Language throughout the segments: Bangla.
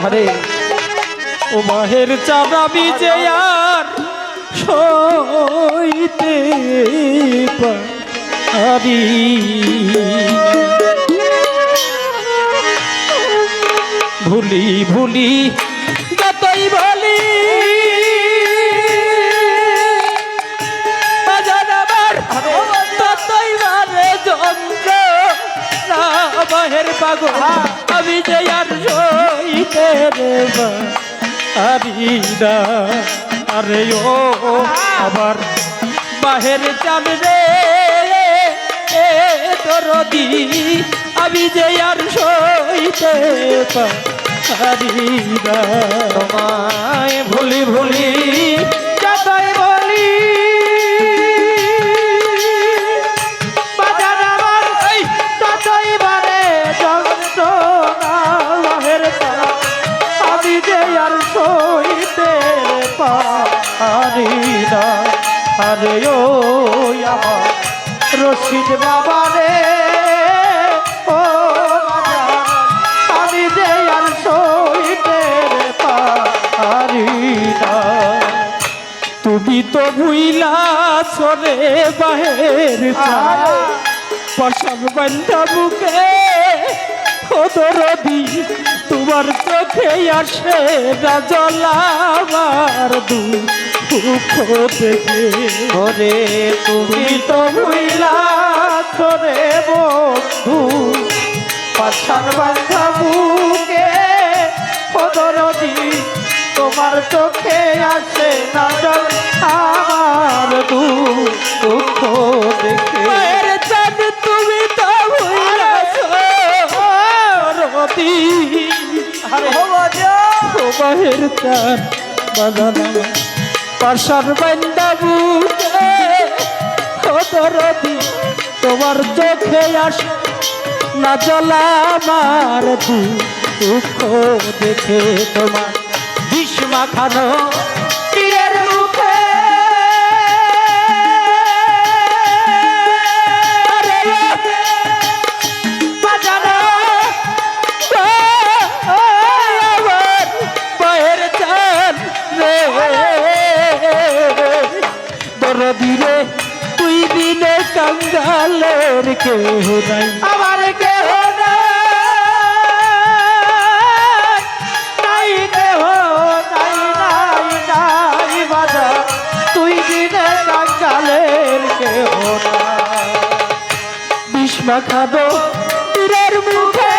আরে ও বাহের চাঁদা বিজে আর সইতে পারি ভুলি ভুলি যতই বলি ততই বারে যন্ত্র না বাহের পাগল আমি যে আর সইতে পারি না আরে ও আবার বাহের চাঁদ রে দরদি আমি যে আর সইতে পারি না তোমায় ভুলি ভুলি যতই বলি বাজার আমার ততই বারে যন্ত্রণা বাহের চাঁদ আমি যে আর সইতে পারি না আরে ও আমার রশিদ বাবা রে ও আমি যে আর সইতে পারি না তুমি তো ভুইলা সরে বাহের পশাব বান্ধা বুকে দরদি তোমার চোখে আসে না জলাবার দুঃখ দেখে ওরে তুমি তো ভুইলা করে বন্ধু পাশান বান্ধা বুকে দরদি তোমার চোখে আসে না জল আমার দুঃখ দেখে চাঁদ তুমি তো ভুইলা বাহের চাঁদ বাজানা পাশার বান্দা বুকে দরদি তোমার চোখে আসে না জলা আমার দুঃখ দেখে তোমার বিষ মাখানো তীরের মুখে দরদিরে তুই দিনে কাঙ্গালের কেহ নাই আমার কেহ নাই কেহ নাই নাই নাই বাজা তুই দিনে কাঙ্গালের কেহ নাই বিষ্মা খাদো তীরের মুখে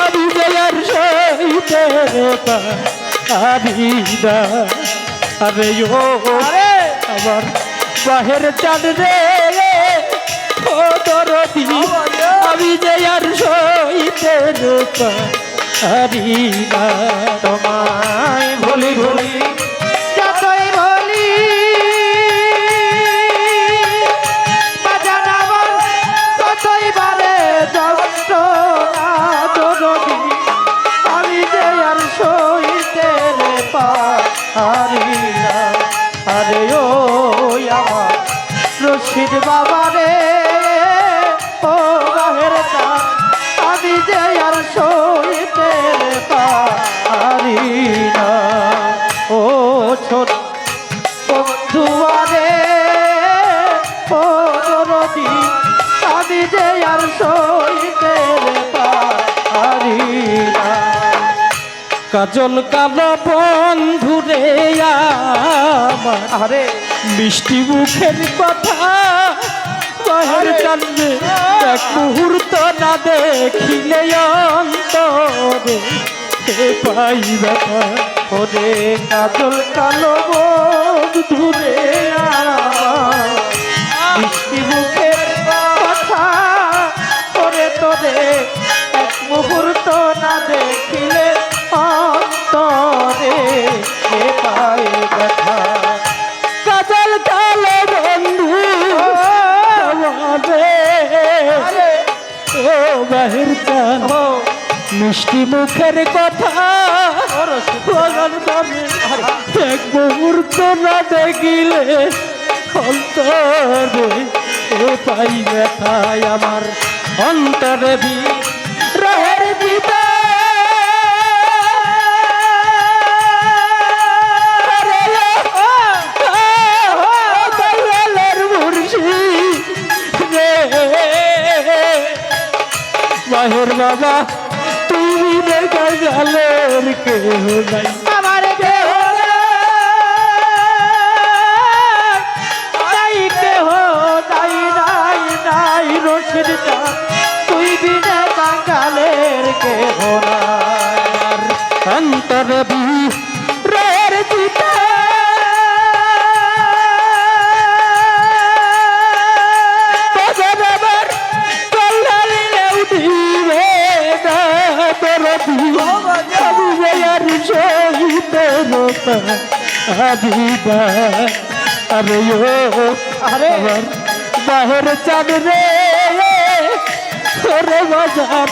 আমি জয়ার সইতে পারি না আরে ও আমার বাহের চাঁদ রে ও দরদি আমি জয়ার সইতে পারি না তোমায় ভুলি ভুলি যতই বলি ততই বারে যন্ত্রণা দরদি আমি যে আর সইতে পারি না আরে ও আমার রশিদ বাবা রে ও বাহের চাঁদ আমি যে আর সইতে পারি না ও ছোট বন্ধু রে ও দরদি আমি যে আর সইতে পারি না কাজল কালো বন্ধুরে আমার আরে মিষ্টি মুখের কথা বাহের চাঁদে এক মুহূর্ত না দেখিলে অন্তরে পাই ব্যথা ওরে কাজল কালো বন্ধুরে আমার মিষ্টি মুখের কথা ওরে তোরে এক মুহূর্ত না দেখিলে অন্তরে পাই ব্যথা কাজল কালো বন্ধু ও বাহির চাঁদ মিষ্টি মুখের কথা লাগান তবে এক মুহূর্ত না দেখিলে অন্তরে ও পাই ব্যথায় আমার অন্তরে বিরহের পিতা মাহের বাবা তুমি দেখা গেলের কেহ নাই আমার কেহ নাই কেহ নাই নাই নাই রশিদ তুই বিনা কাঙ্গালের কেহ নাই অন্তর বীরের পিতা আরে বাহের চাঁদ রে ওরে বাজার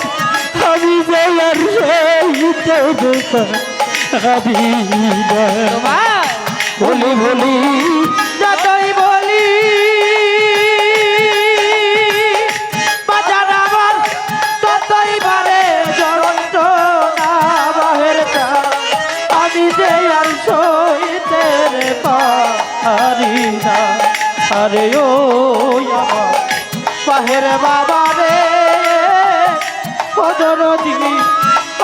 আমি যার বলি বলি যতই বলি বাজার আমার ততই বারে জড়ন্ত না বাহের চাঁদ আমি যে আর সইতে পারি না আরে ও আমার বাহের বাবা রে কদরদি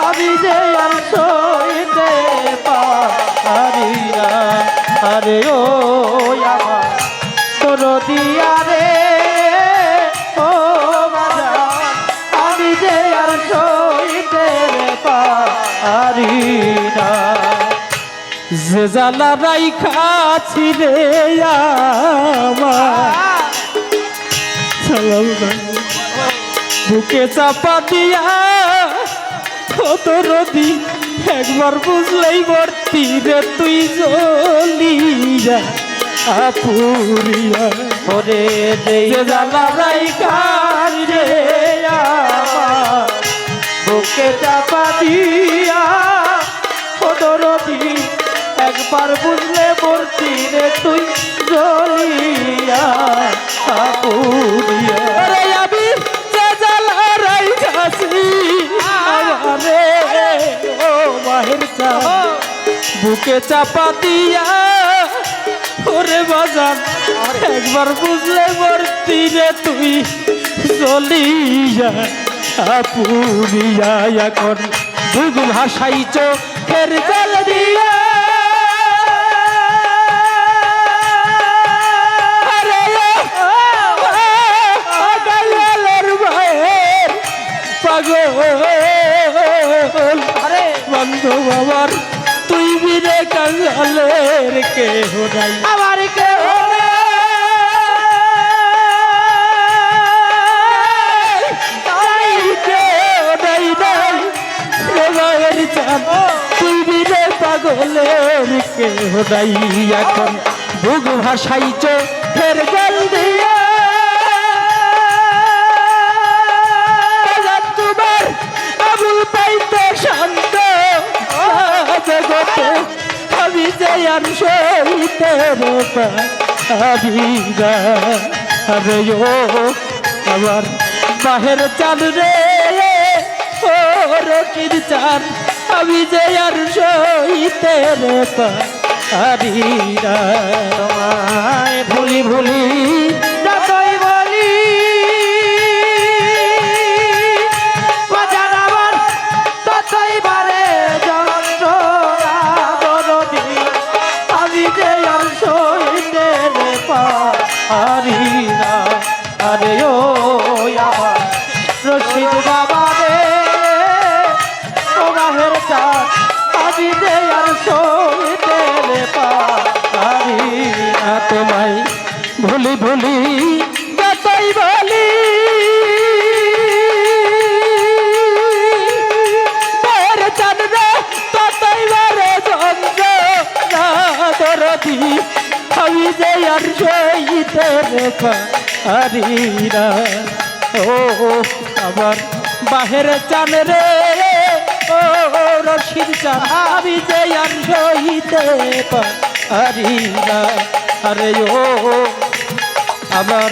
আমি যে আর সইতে পারি না আরে ও আমার দরদিয়া রে ও বাজার আমি যে আর সইতে পারি না যে জ্বালা রাইখাছি রে আমার বুকে চাপা দিয়া তোর দি একবার বুঝলেই ভর্তি রে তুই জ্বলিয়া আপুরিয়া ওরে যে জ্বালা রাইখাছি রে আমার বুকে চাপা দিয়া দরদি একবার বুঝলে বলছি রে তুই জ্বলিয়া আপুরিয়া আরে আমি যে জ্বালা রাইখাছি আমারে ও মাহের চাঁদ বুকে চাপা দিয়া ওরে বাজার একবার বুঝলে ভর্তি রে তুই চলিয়া আপুরিয়া এখন দুগ ভাষাই চোখের জল দিয়া আরে গালের ভাইয়ের পাগল আরে বন্ধু বাবার তুই বিরে কাঙ্গালের কেহ নাই আমার কেহ তুই বিরে পাগলের কেহ নাই এখন বুক ভাষাই চোখের জল দিয়া তোমার আবুল পাইতে শান্ত জগতে আমি যে আর সইতে আবিরা আরে ও আমার বাহের চাঁদ রে ও রকির চাঁদ আমি যে আর সইতে পারিরা তোমায় ভুলি ভুলি যতই বলি বাজার আমার ততই বারে যন্ত্রণা দরদি আমি যে আর সইতে পারি না আরে ও আমার রশিদ বাবা রে ও বাহের চাঁদ আমি যে আর সইতে পারি না তোমায় ভুলি ভুলি যতই বলি চাঁদ রে ততই বারে দরদি আমি যে আর সইতে পারিরা ও আমার বাহের চাঁদ রে চান আমি যে আর সইতে পারি না। আরে ও আমার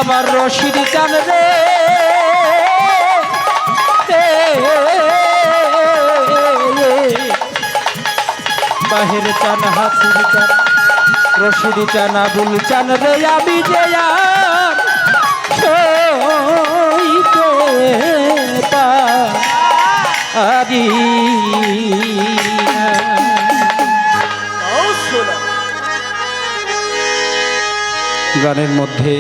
আমার রশিদ চান রে বাহির চান হাসির চান রশিদ চান আবুল চান রে আমি যে আর সইতে পারি না। গানের মধ্যে